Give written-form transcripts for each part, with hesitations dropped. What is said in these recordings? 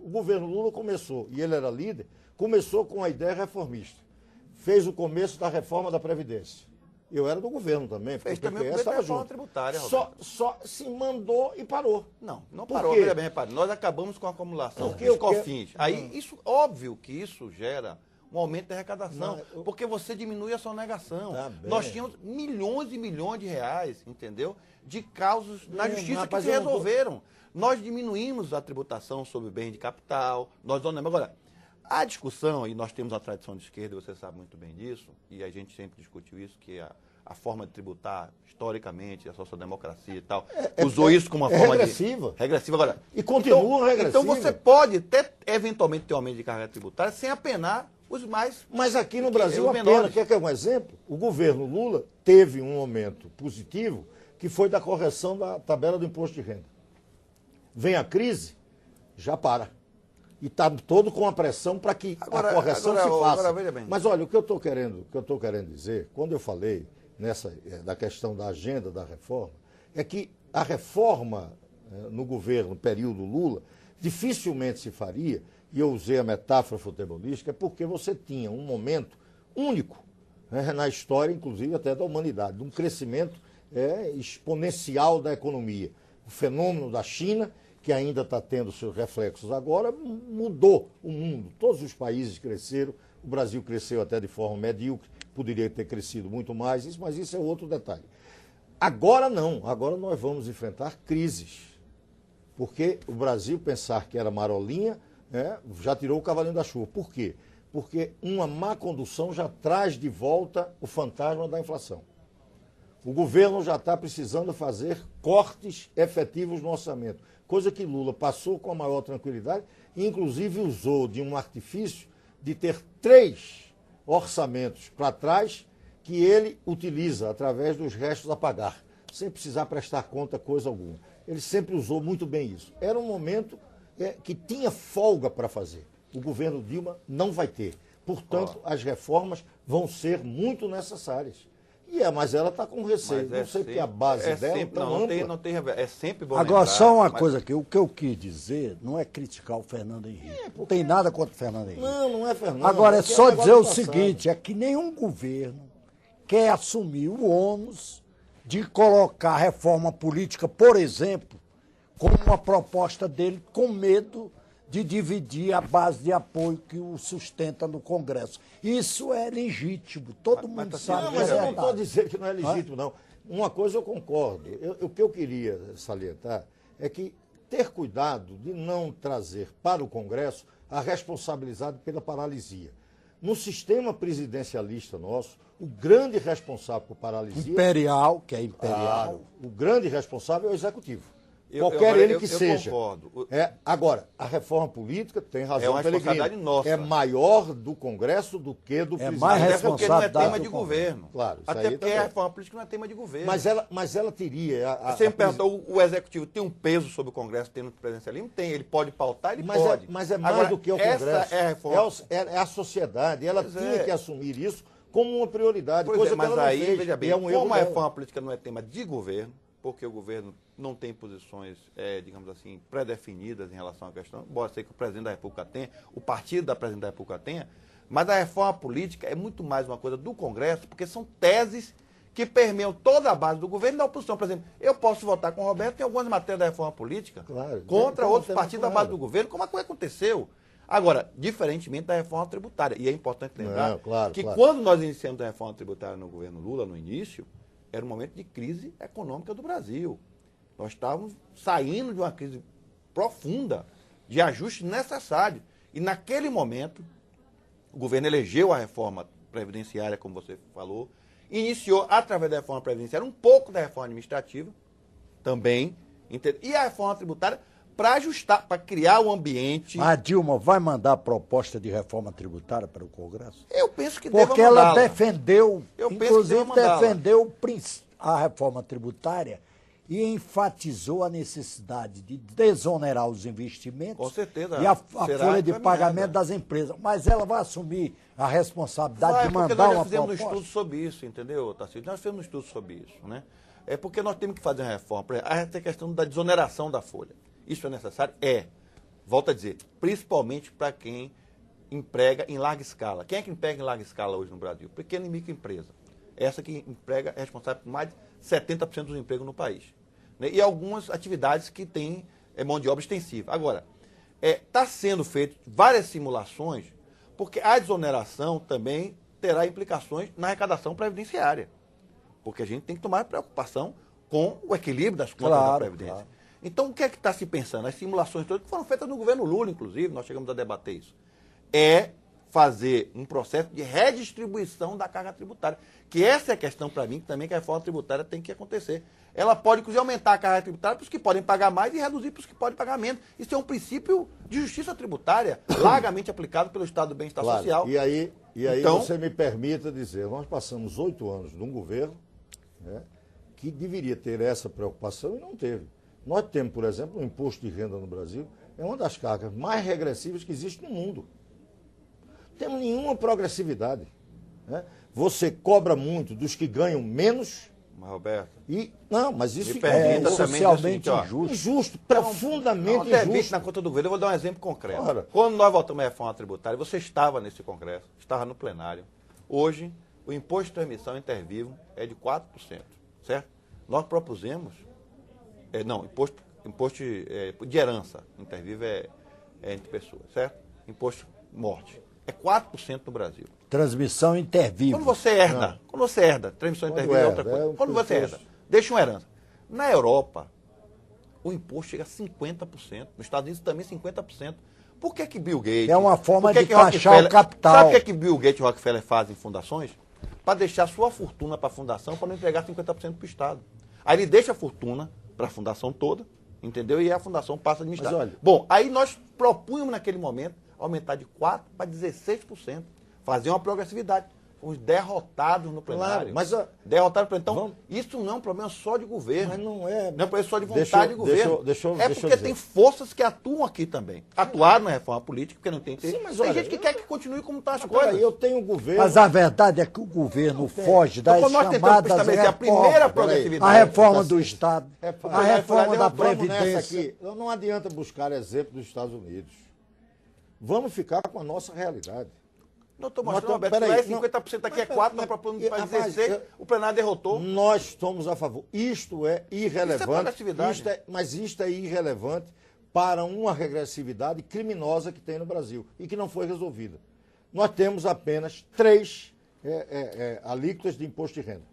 O governo Lula começou, e ele era líder, começou com a ideia reformista. Fez o começo da reforma da Previdência. Eu era do governo também, porque o PPS estava junto. Tributária, só se mandou e parou. Não parou, veja bem, repare, nós acabamos com a acumulação dos COFINS. Aí, isso, óbvio que isso gera um aumento da arrecadação, porque você diminui a sonegação. Nós tínhamos milhões e milhões de reais, entendeu? De causas na justiça que se resolveram. Nós diminuímos a tributação sobre bens de capital, nós não lembro. Agora, a discussão, e nós temos uma tradição de esquerda, você sabe muito bem disso, e a gente sempre discutiu isso, que a forma de tributar, historicamente, a social-democracia e tal, usou isso como uma forma regressiva. Regressiva. Agora, e continua regressiva. Então você pode até, eventualmente, ter um aumento de carga tributária sem apenar os mais... Mas aqui no Brasil, apenas, quer um exemplo? O governo Lula teve um aumento positivo, que foi da correção da tabela do imposto de renda. Vem a crise, já para. E está todo com a pressão para que a correção se faça. Mas olha, o que eu estou querendo dizer, quando eu falei da questão da agenda da reforma, é que a reforma no governo, período Lula, dificilmente se faria, e eu usei a metáfora futebolística, porque você tinha um momento único na história, inclusive até da humanidade, de um crescimento exponencial da economia. O fenômeno da China, que ainda está tendo seus reflexos agora, mudou o mundo. Todos os países cresceram, o Brasil cresceu até de forma medíocre, poderia ter crescido muito mais, mas isso é outro detalhe. Agora não, agora nós vamos enfrentar crises, porque o Brasil pensar que era marolinha, já tirou o cavalinho da chuva. Por quê? Porque uma má condução já traz de volta o fantasma da inflação. O governo já está precisando fazer cortes efetivos no orçamento, coisa que Lula passou com a maior tranquilidade e, inclusive, usou de um artifício de ter 3 orçamentos para trás que ele utiliza através dos restos a pagar, sem precisar prestar conta coisa alguma. Ele sempre usou muito bem isso. Era um momento que tinha folga para fazer. O governo Dilma não vai ter. Portanto, as reformas vão ser muito necessárias. Mas ela está com receio. Não sei porque a base dela sempre, não tem. É sempre bom. Agora, só uma coisa aqui. O que eu quis dizer não é criticar o Fernando Henrique. Não tem nada contra o Fernando Henrique. Não é Fernando. Agora, é só dizer o seguinte, é que nenhum governo quer assumir o ônus de colocar a reforma política, por exemplo, como uma proposta dele, com medo de dividir a base de apoio que o sustenta no Congresso. Isso é legítimo, todo mundo sabe. Mas eu não estou dizendo que não é legítimo, não. Uma coisa eu concordo. O que eu queria salientar é que ter cuidado de não trazer para o Congresso a responsabilidade pela paralisia. No sistema presidencialista nosso, o grande responsável por paralisia... Imperial, que é imperial. O grande responsável é o Executivo. Qualquer ele que seja. Concordo. Agora, a reforma política tem razão, uma responsabilidade nossa. É maior do Congresso do que do presidente. Mais até porque não é responsabilidade tema de governo. Claro, até porque a reforma política não é tema de governo. Mas ela teria... Você me perguntou, o Executivo tem um peso sobre o Congresso, tendo presidencialismo? Tem. Ele pode pautar, ele pode. Mas é mais do que o Congresso. Essa é a reforma. É a sociedade. Ela tinha que assumir isso como uma prioridade. Coisa mas que ela aí, não fez. veja bem, como a reforma política não é tema de governo, porque o governo não tem posições, digamos assim, pré-definidas em relação à questão, embora sei que o presidente da República tenha, o partido da presidente da República tenha, mas a reforma política é muito mais uma coisa do Congresso, porque são teses que permeiam toda a base do governo e da oposição. Por exemplo, eu posso votar com o Roberto em algumas matérias da reforma política, contra outros partidos da base do governo, como aconteceu. Agora, diferentemente da reforma tributária, e é importante lembrar quando nós iniciamos a reforma tributária no governo Lula, no início, era um momento de crise econômica do Brasil. Nós estávamos saindo de uma crise profunda, de ajustes necessários. E naquele momento, o governo elegeu a reforma previdenciária, como você falou, iniciou, através da reforma previdenciária, um pouco da reforma administrativa, também, e a reforma tributária, para ajustar, para criar o ambiente... A Dilma vai mandar a proposta de reforma tributária para o Congresso? Eu penso que deva mandá-la. Porque ela defendeu, inclusive defendeu a reforma tributária e enfatizou a necessidade de desonerar os investimentos. Com certeza, e a folha de pagamento das empresas. Mas ela vai assumir a responsabilidade de mandar uma proposta. Nós já fizemos um estudo sobre isso, entendeu, Tarcísio? Nós fizemos um estudo sobre isso, né? É porque nós temos que fazer uma reforma. Por exemplo, a questão da desoneração da folha. Isso é necessário? É. Volto a dizer, principalmente para quem emprega em larga escala. Quem é que emprega em larga escala hoje no Brasil? Pequena e microempresa. Essa que emprega é responsável por mais de 70% dos empregos no país. Né? E algumas atividades que têm mão de obra extensiva. Agora, está sendo feito várias simulações, porque a desoneração também terá implicações na arrecadação previdenciária. Porque a gente tem que tomar preocupação com o equilíbrio das contas da Previdência. Claro. Então, o que é que está se pensando? As simulações todas que foram feitas no governo Lula, inclusive, nós chegamos a debater isso, é fazer um processo de redistribuição da carga tributária. Que essa é a questão, para mim, que também que a reforma tributária tem que acontecer. Ela pode, inclusive, aumentar a carga tributária para os que podem pagar mais e reduzir para os que podem pagar menos. Isso é um princípio de justiça tributária, largamente aplicado pelo Estado do Bem-Estar Social. E aí então, você me permita dizer, nós passamos 8 anos num governo, né, que deveria ter essa preocupação e não teve. Nós temos, por exemplo, o imposto de renda no Brasil, é uma das cargas mais regressivas que existe no mundo. Não temos nenhuma progressividade. Né? Você cobra muito dos que ganham menos. Mas, Roberto... mas isso é socialmente injusto. Injusto, profundamente injusto. Na conta do governo, eu vou dar um exemplo concreto. Ora. Quando nós votamos a reforma tributária, você estava nesse congresso, estava no plenário. Hoje, o imposto de transmissão intervivo é de 4%, certo? Nós propusemos... imposto de herança, intervivo é entre pessoas, certo? Imposto morte. É 4% no Brasil. Transmissão intervivo. Quando você herda, transmissão intervivo é outra coisa. Quando você herda, deixa uma herança. Na Europa, o imposto chega a 50%. Nos Estados Unidos também 50%. Por que Bill Gates... É uma forma de taxar o capital. Sabe o que Bill Gates e Rockefeller fazem em fundações? Para deixar sua fortuna para a fundação, para não entregar 50% para o Estado. Aí ele deixa a fortuna para a fundação toda, entendeu? E a fundação passa a administrar. Mas olha... Bom, aí nós propunhamos naquele momento aumentar de 4% para 16%. Fazer uma progressividade. Fomos derrotados no plenário. Claro, mas... Derrotados no plenário. Então, isso não é um problema só de governo. Mas não é... Não é um problema só de vontade de governo. É porque tem forças que atuam aqui também. Atuaram na reforma política, porque não tem interesse. Sim, mas tem olha, gente que quer que continue como estão as coisas. Eu tenho um governo... Mas a verdade é que o governo foge das então, nós tentamos estabelecer a primeira progressividade. A reforma do Estado, a reforma da Previdência. Aqui. Não adianta buscar exemplo dos Estados Unidos. Vamos ficar com a nossa realidade. Não estou mostrando, Roberto, não é 50% aqui é 4%, nós propomos para 16%, o plenário derrotou. Nós estamos a favor. Isto é irrelevante. Mas isto é irrelevante para uma regressividade criminosa que tem no Brasil e que não foi resolvida. Nós temos apenas 3 alíquotas de imposto de renda.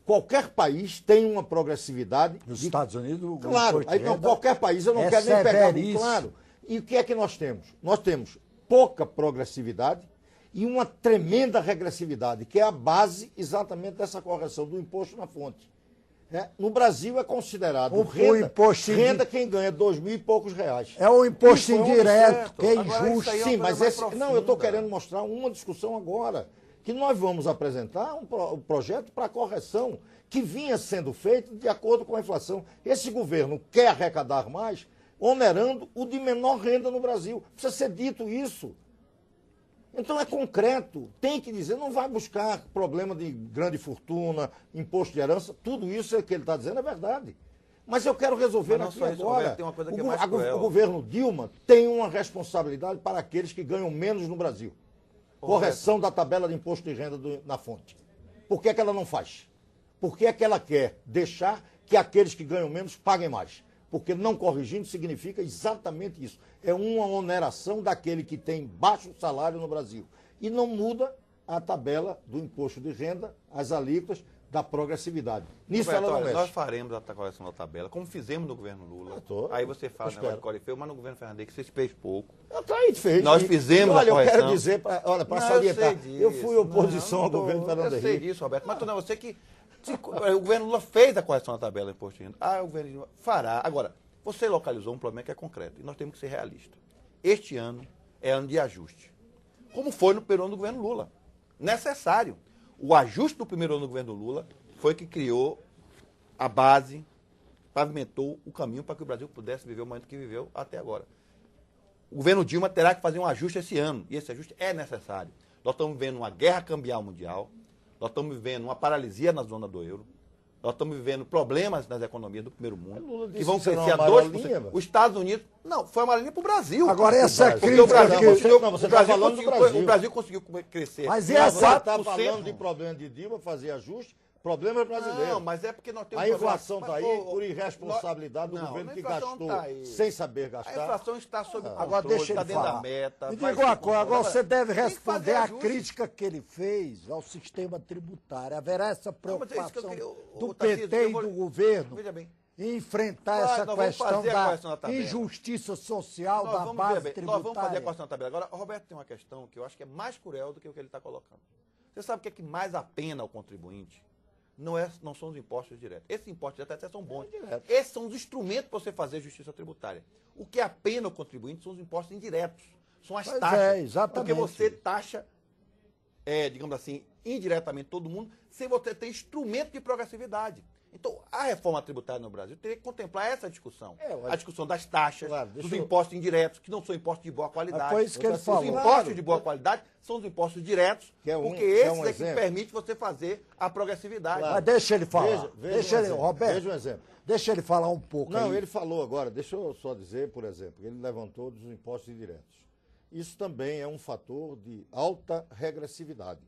Qualquer país tem uma progressividade. Nos Estados Unidos, claro, então, qualquer país, eu não quero nem pegar. Claro. E o que é que nós temos? Nós temos pouca progressividade e uma tremenda regressividade, que é a base exatamente dessa correção do imposto na fonte. No Brasil é considerado renda quem ganha 2.000 e poucos reais. É um imposto indireto, que é injusto. Sim, mas eu estou querendo mostrar uma discussão agora, que nós vamos apresentar um projeto para correção que vinha sendo feito de acordo com a inflação. Esse governo quer arrecadar mais, onerando o de menor renda no Brasil. Precisa ser dito isso. Então é concreto, tem que dizer, não vai buscar problema de grande fortuna, imposto de herança, tudo isso que ele está dizendo é verdade. Mas eu quero resolver aqui agora. Tem uma coisa que é mais cruel. O governo Dilma tem uma responsabilidade para aqueles que ganham menos no Brasil. Correção da tabela de imposto de renda na fonte. Por que é que ela não faz? Por que é que ela quer deixar que aqueles que ganham menos paguem mais? Porque não corrigindo significa exatamente isso. É uma oneração daquele que tem baixo salário no Brasil. E não muda a tabela do imposto de renda, as alíquotas da progressividade. Nisso Roberto, ela não mexe. Nós faremos a correção da tabela, como fizemos no governo Lula. Aí você fala negócio de Corifeu, mas no governo Fernando Henrique você fez pouco. Fez. Nós fizemos a correção. Olha, eu quero dizer, para salientar, eu fui oposição ao governo Fernando Henrique. Eu sei disso, Roberto, mas não, você que... O governo Lula fez a correção da tabela do imposto de renda. O governo Lula fará. Agora, você localizou um problema que é concreto, e nós temos que ser realistas. Este ano é ano de ajuste. Como foi no primeiro ano do governo Lula. Necessário. O ajuste do primeiro ano do governo Lula foi que criou a base, pavimentou o caminho para que o Brasil pudesse viver o momento que viveu até agora. O governo Dilma terá que fazer um ajuste esse ano, e esse ajuste é necessário. Nós estamos vivendo uma guerra cambial mundial, nós estamos vivendo uma paralisia na zona do euro, Nós estamos vivendo problemas nas economias do primeiro mundo, Lula disse que vão que será crescer a uma amarelinha, 2%. Os Estados Unidos... Não, foi uma linha para o Brasil. Agora, essa Brasil. crítica... O Brasil que- conseguiu, Não, você o Brasil tá falando do conseguiu- Brasil. o Brasil conseguiu crescer. Mas e Você essa... está 4%. falando de problema de Dilma, fazer ajuste, problema brasileiro. Não, mas é porque nós temos... A inflação problema- está aí mas, por irresponsabilidade do não, governo a que inflação gastou tá aí. sem saber A gastar. inflação está sob controle, Agora deixa está ele dentro falar. da meta. Me vai diga uma se coisa, agora controlar. você deve Tem que fazer responder a ajuste. crítica que ele fez ao sistema tributário. Haverá essa Não, mas é isso que eu preocupação queria- do ô, Tarcísio, PT eu e vou- do governo Veja bem. em enfrentar Nós essa vamos questão fazer a da correção da tabela. injustiça social Nós da vamos, base veja bem, nós vamos fazer a tributária? questão da tabela. Agora, o Roberto tem uma questão que eu acho que é mais cruel do que o que ele está colocando. Você sabe o que é que mais apena ao contribuinte? Não são os impostos diretos. Esses impostos diretos até são bons. Esses são os instrumentos para você fazer justiça tributária. O que apena ao contribuinte são os impostos indiretos. São as Pois taxas. é, exatamente. Porque você taxa, digamos assim, indiretamente todo mundo, sem você ter instrumento de progressividade. Então, a reforma tributária no Brasil teria que contemplar essa discussão. A discussão das taxas, Claro, dos impostos indiretos, que não são impostos de boa qualidade. Foi isso que ele Os falou. impostos de boa qualidade são os impostos diretos, Que é um- porque que é esses um é que exemplo. permite você fazer a progressividade. Claro. Mas deixa ele falar. Veja deixa um ele, exemplo, Roberto, veja um exemplo. deixa ele falar um pouco Não, aí. ele falou agora, deixa eu só dizer, por exemplo, ele levantou dos impostos indiretos. Isso também é um fator de alta regressividade.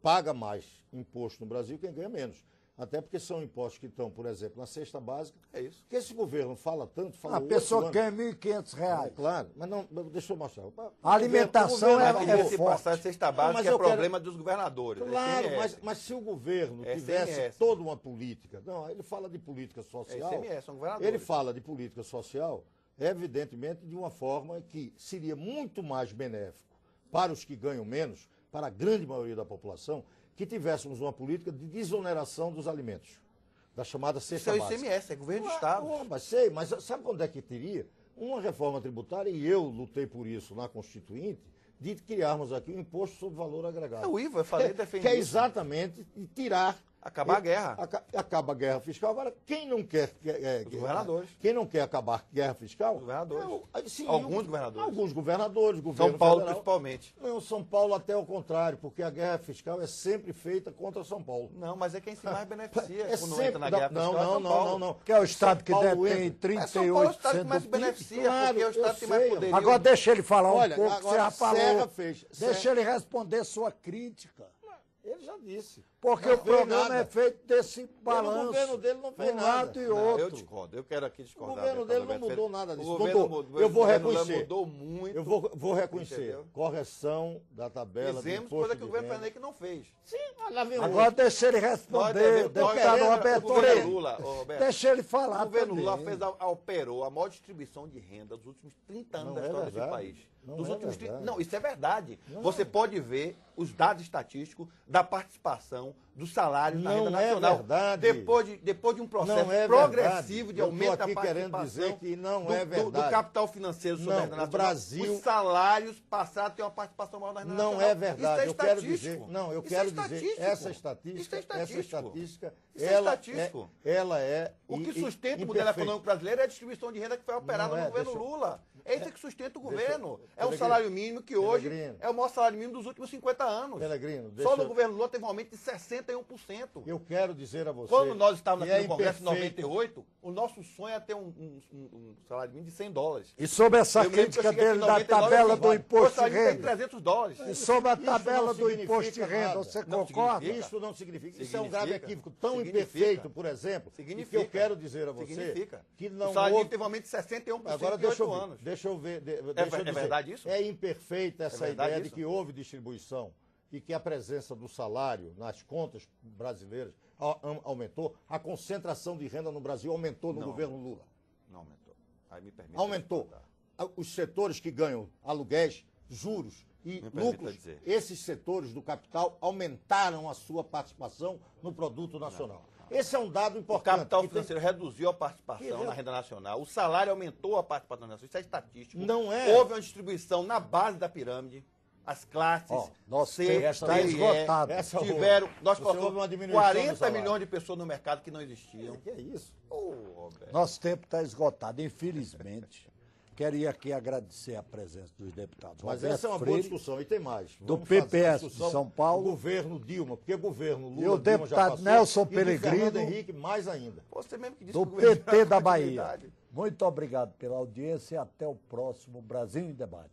Paga mais imposto no Brasil quem ganha menos. Até porque são impostos que estão, por exemplo, na cesta básica. É isso. Que esse governo fala tanto, fala A pessoa ganha R$ 1.500. É, claro, mas não, deixa eu mostrar. A alimentação Mas é diga-se de forte. passagem, cesta Não, básica mas é eu quero- problema dos governadores. Claro, SMS. mas se o governo É tivesse SMS. toda uma política. Não, ele fala de política social. SMS, são governadores. Ele fala de política social, evidentemente, de uma forma que seria muito mais benéfico para os que ganham menos, para a grande maioria da população, que tivéssemos uma política de desoneração dos alimentos, da chamada Isso cesta é o básica. ICMS, é governo do Estado. Mas sei, mas sabe quando é que teria? Uma reforma tributária, e eu lutei por isso na Constituinte, de criarmos aqui um imposto sobre valor agregado. É o IVA, eu falei, defendi Que é isso. exatamente tirar... Acabar a guerra. Acaba a guerra fiscal. Agora, quem não quer... Os governadores. Quem não quer acabar a guerra fiscal... Os governadores. Sim, Alguns governadores. Alguns governadores, governo São Paulo, federal. principalmente. Não, São Paulo até o contrário, porque a guerra fiscal é sempre feita contra São Paulo. Não, mas é quem se mais beneficia É quando sempre... entra na guerra fiscal. é São Paulo. não. Que é o Estado São que Paulo detém entra. Mas São Paulo é o 38% Estado que mais do se PIB. beneficia, Claro, porque é o eu Estado que tem sei. mais poderio. Agora deixa ele falar Olha, um pouco, você já agora, falou. Serra fez. Deixa ele responder sua crítica. Ele já disse. Porque Não o fez programa nada. é feito desse balanço. O governo dele não fez um nada. lado e Não, outro. eu discordo. Eu quero aqui O discordar. governo Deputado dele não Roberto. mudou nada disso. O governo Mudou. mudou. Eu vou O governo reconhecer. mudou muito. Eu vou reconhecer. Entendeu? Correção da tabela do Fizemos imposto coisa que de o governo renda. Fernandes não fez. Sim, lá vem Agora deixa ele responder, deputado Roberto o governo Freire. Lula, ô, Roberto, Deixa ele falar o governo também. Lula operou a maior distribuição de renda dos últimos 30 anos Não da é história verdade. desse país. Não Dos é últimos verdade. Não, isso é verdade. Você pode ver os dados estatísticos da participação do salário na Não renda é nacional. verdade. Depois de um processo Não é progressivo verdade. de Eu aumento tô da aqui querendo participação dizer que não do, é do verdade. capital financeiro sobre Não, a renda o nacional, Brasil- os salários passaram a ter uma participação maior na renda nacional. Não é verdade. Isso é Eu quero estatístico. dizer, não, eu Isso quero é dizer, estatístico. essa estatística, Isso é estatístico. Isso é ela estatístico. ela é O que i- sustenta o modelo imperfeita. econômico brasileiro é a distribuição de renda que foi operada Não é, no governo deixa eu- Lula. É isso que sustenta o governo. É um Pelegrino, salário mínimo que hoje Pelegrino. é o maior salário mínimo dos últimos 50 anos. Pelegrino, Só no eu- governo Lula teve um aumento de 61%. Eu quero dizer a você. Quando nós estávamos que aqui é no Congresso em imperfeito. 98, o nosso sonho é ter um salário mínimo de $100. E sobre essa Eu me lembro que eu crítica cheguei aqui em dele da 99, tabela assim, do o imposto de salário mínimo tem renda. $300. E sobre a Isso tabela não do imposto de significa renda, nada. você Não concorda? significa. Isso não significa. Isso é um Significa. grave equívoco tão Significa. imperfeito, por exemplo, e que Significa. eu quero dizer a você Significa. que não o salário mínimo houve... teve um aumento de 61% Agora em deixa 8 eu ver, anos. deixa eu ver, deixa eu é dizer. verdade isso? É imperfeita essa verdade ideia de isso? que houve distribuição e que a presença do salário nas contas brasileiras aumentou, a concentração de renda no Brasil aumentou no Não. governo Lula. Não aumentou. Aí me permite Aumentou. discordar. Os setores que ganham aluguéis, juros e Me permita lucros, dizer. esses setores do capital aumentaram a sua participação no produto nacional. Esse é um dado O importante. capital que tem- financeiro reduziu a participação Que na renda nacional. O salário aumentou a participação nacional. Isso é estatístico. Não é. Houve uma distribuição na base da pirâmide. As classes Ó, nosso C, tempo está D e E esgotado. Essa tiveram... Nós Você houve uma colocamos diminuição do 40 salário. milhões de pessoas no mercado que não existiam. Que é isso? Ô, Roberto. Nosso tempo está esgotado, infelizmente. Queria aqui agradecer a presença dos deputados. Mas Roberto essa é uma boa Freire, discussão, e tem mais. do Vamos fazer PPS uma de discussão São Paulo. do governo Dilma, porque o governo Lula E o Dilma já deputado passou, Nelson e do Pellegrino, Fernando Henrique, mais ainda. Você mesmo que disse do que o governo PT da tinha Bahia. continuidade. Muito obrigado pela audiência e até o próximo Brasil em Debate.